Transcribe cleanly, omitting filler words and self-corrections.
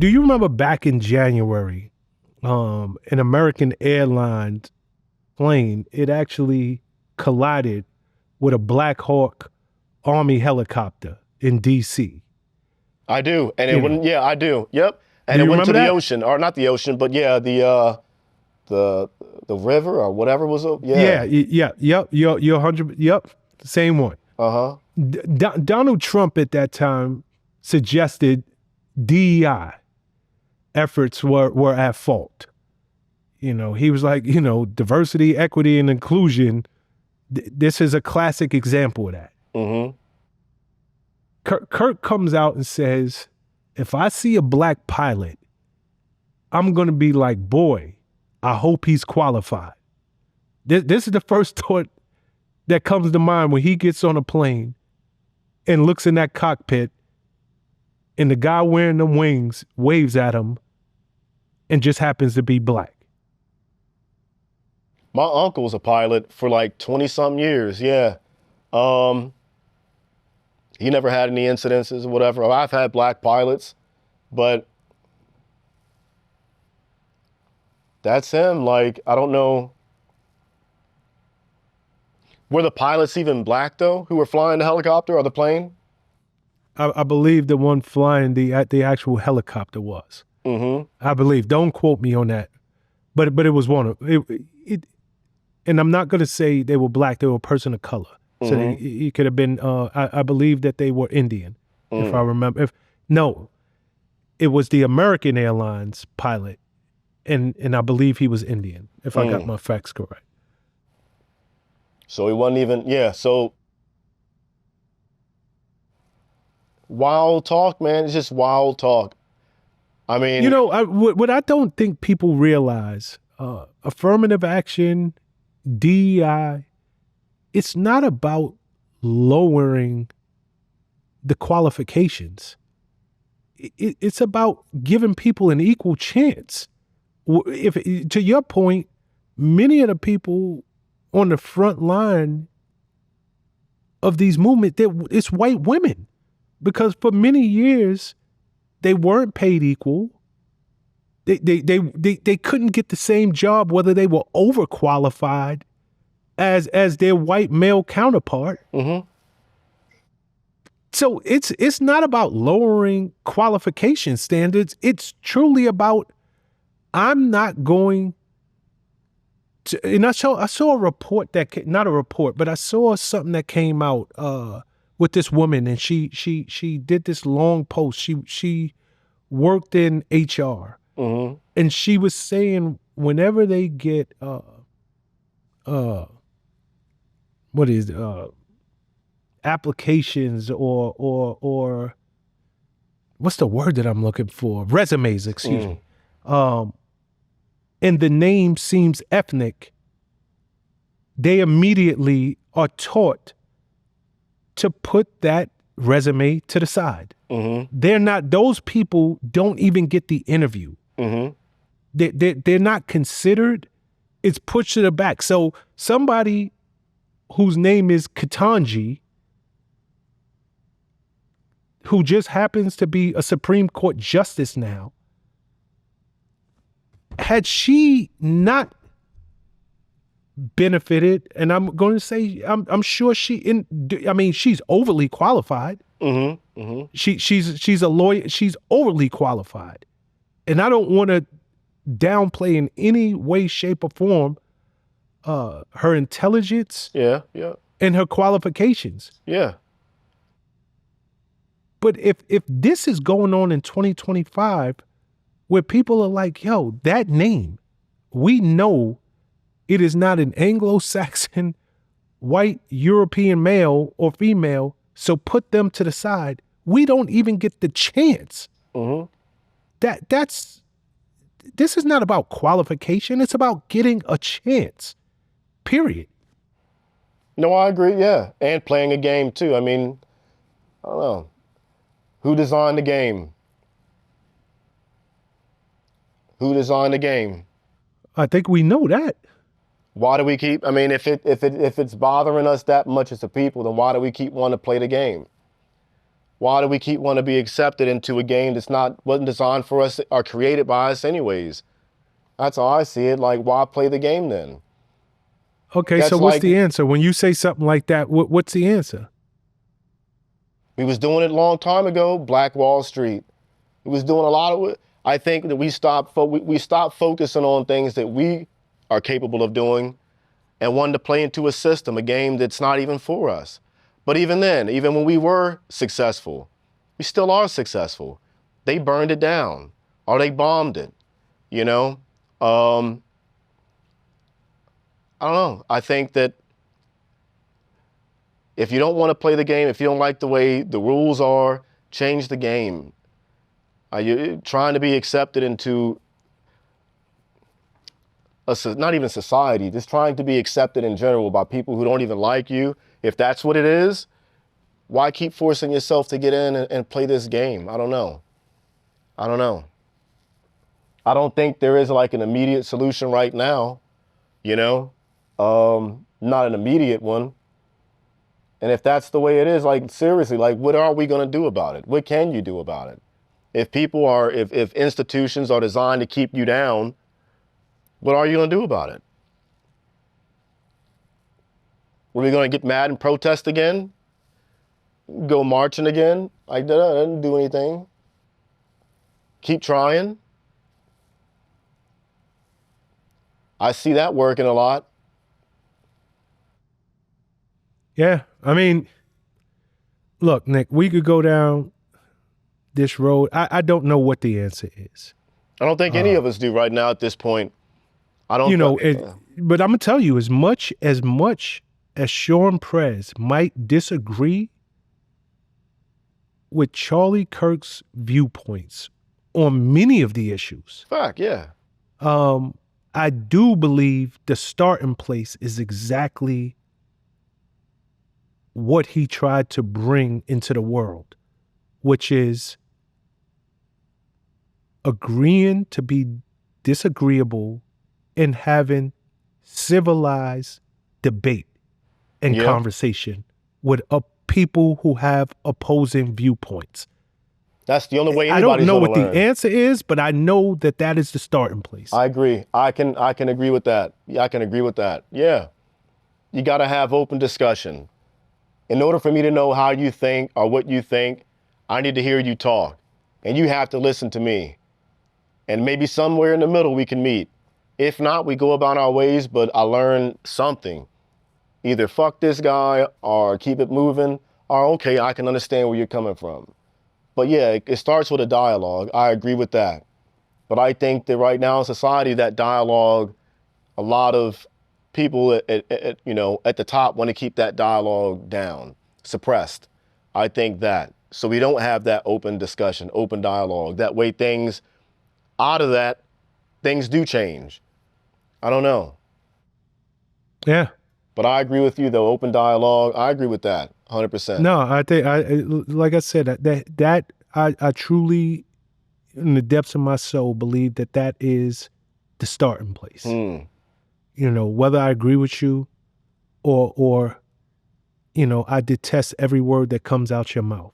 do you remember back in January, an American Airlines plane, it actually collided with a Black Hawk Army helicopter in D.C. I do, and it wouldn't. Yeah, I do. Yep, and Do it you went to remember the that? ocean, or not the ocean, but yeah, the river or whatever was. Yeah, yep, you're 100. Yep, same one. Uh huh. Donald Trump at that time suggested DEI efforts were at fault. You know, he was like, diversity, equity, and inclusion. This is a classic example of that. Mm-hmm. Kirk comes out and says, if I see a black pilot, I'm going to be like, boy, I hope he's qualified. This is the first thought that comes to mind when he gets on a plane and looks in that cockpit and the guy wearing them wings waves at him and just happens to be black. My uncle was a pilot for like 20-something years. Yeah. He never had any incidences or whatever. I've had black pilots, but that's him. Like, I don't know. Were the pilots even black though, who were flying the helicopter or the plane? I believe the one flying the actual helicopter was. Mm-hmm. I believe. Don't quote me on that, but it was one of it. And I'm not going to say they were black; they were a person of color. So it could have been. I believe that they were Indian, if I remember. No, it was the American Airlines pilot, and I believe he was Indian, if I got my facts correct. So he wasn't even. Yeah. So wild talk, man. It's just wild talk. I mean, what I don't think people realize: affirmative action, DEI. It's not about lowering the qualifications. It's about giving people an equal chance. If, to your point, many of the people on the front line of these movements, it's white women, because for many years they weren't paid equal. They couldn't get the same job whether they were overqualified as their white male counterpart. Mm-hmm. So it's not about lowering qualification standards. It's truly about, I'm not going to, and I saw a report not a report, but I saw something that came out with this woman, and she did this long post. She worked in HR, and she was saying whenever they get applications or what's the word that I'm looking for? Resumes, excuse me. And the name seems ethnic, they immediately are taught to put that resume to the side. They're not, those people don't even get the interview. They're not considered. It's pushed to the back. So somebody whose name is Ketanji, who just happens to be a Supreme Court justice now, had she not benefited, and I'm going to say, I'm sure she's overly qualified. She's a lawyer. She's overly qualified, and I don't want to downplay in any way, shape, or form her intelligence. And her qualifications. But if this is going on in 2025, where people are like, yo, that name, we know it is not an Anglo-Saxon, white, European male or female, so put them to the side. We don't even get the chance. This is not about qualification. It's about getting a chance, period. No, I agree, yeah. And playing a game too. I mean, I don't know. Who designed the game? Who designed the game? I think we know that. Why do we keep, I mean, if it's bothering us that much as a people, then why do we keep wanting to play the game? Why do we keep want to be accepted into a game that's wasn't designed for us or created by us anyways? That's how I see it. Like, why play the game then? Okay, That's so what's like the answer? When you say something like that, what's the answer? we was doing it a long time ago. Black Wall Street. We was doing a lot of it. I think that we stopped focusing on things that we are capable of doing and wanted to play into a system, a game that's not even for us. But even then, even when we were successful, we still are successful. They burned it down or they bombed it, you know? I don't know. I think that if you don't want to play the game, if you don't like the way the rules are, change the game. You're trying to be accepted into not even society, just trying to be accepted in general by people who don't even like you. If that's what it is, why keep forcing yourself to get in and play this game? I don't know. I don't know. I don't think there is like an immediate solution right now, you know, not an immediate one. And if that's the way it is, like seriously, like what are we going to do about it? What can you do about it? If institutions are designed to keep you down, what are you going to do about it? Are we going to get mad and protest again? Go marching again? Like, that didn't do anything. Keep trying. I see that working a lot. Yeah, I mean, look, Nick, we could go down this road. I don't know what the answer is. I don't think any of us do right now at this point. I don't. But I'm gonna tell you, as much as Sean Prez might disagree with Charlie Kirk's viewpoints on many of the issues. Fact, yeah. I do believe the starting place is exactly what he tried to bring into the world, which is agreeing to be disagreeable and having civilized debate and conversation with people who have opposing viewpoints. That's the only way anybody's I don't know what learn. the answer is, but I know that is the starting place. I agree. I can agree with that. Yeah, I can agree with that. Yeah. You got to have open discussion. In order for me to know how you think or what you think, I need to hear you talk. And you have to listen to me. And maybe somewhere in the middle we can meet. If not, we go about our ways, but I learn something. Either fuck this guy or keep it moving, or okay, I can understand where you're coming from. But yeah, it starts with a dialogue. I agree with that. But I think that right now in society, that dialogue, a lot of people at the top want to keep that dialogue down, suppressed. I think that. So we don't have that open discussion, open dialogue. That way out of that, things do change. I don't know. Yeah. But I agree with you, though. Open dialogue, I agree with that 100%. No, I think, like I said, that I truly, in the depths of my soul, believe that is the starting place. You know, whether I agree with you or I detest every word that comes out your mouth.